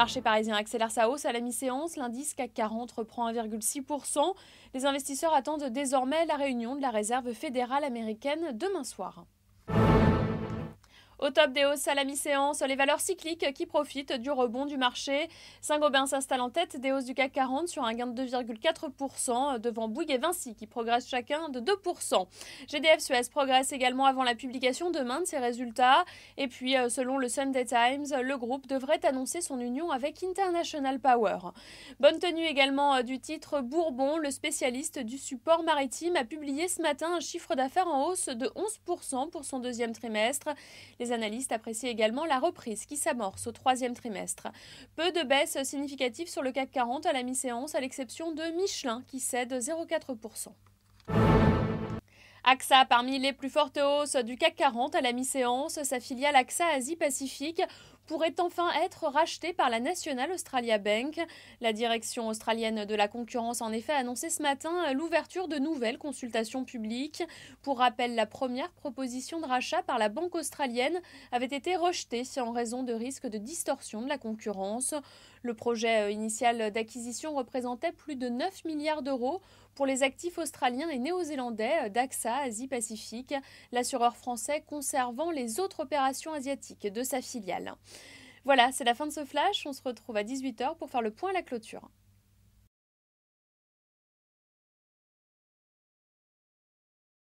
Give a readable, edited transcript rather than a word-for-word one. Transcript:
marché parisien accélère sa hausse à la mi-séance. L'indice CAC 40 reprend 1,6%. Les investisseurs attendent désormais la réunion de la Réserve fédérale américaine demain soir. Au top des hausses à la mi-séance, les valeurs cycliques qui profitent du rebond du marché. Saint-Gobain s'installe en tête des hausses du CAC 40 sur un gain de 2,4% devant Bouygues et Vinci qui progressent chacun de 2%. GDF Suez progresse également avant la publication demain de ses résultats. Et puis, selon le Sunday Times, le groupe devrait annoncer son union avec International Power. Bonne tenue également du titre Bourbon, le spécialiste du support maritime a publié ce matin un chiffre d'affaires en hausse de 11% pour son deuxième trimestre. Les analystes apprécient également la reprise qui s'amorce au troisième trimestre. Peu de baisses significatives sur le CAC 40 à la mi-séance, à l'exception de Michelin qui cède 0,4%. AXA, parmi les plus fortes hausses du CAC 40 à la mi-séance, sa filiale AXA Asie-Pacifique pourrait enfin être rachetée par la National Australia Bank. La direction australienne de la concurrence a en effet annoncé ce matin l'ouverture de nouvelles consultations publiques. Pour rappel, la première proposition de rachat par la banque australienne avait été rejetée en raison de risques de distorsion de la concurrence. Le projet initial d'acquisition représentait plus de 9 milliards d'euros pour les actifs australiens et néo-zélandais d'AXA Asie-Pacifique, l'assureur français conservant les autres opérations asiatiques de sa filiale. Voilà, c'est la fin de ce flash. On se retrouve à 18h pour faire le point à la clôture.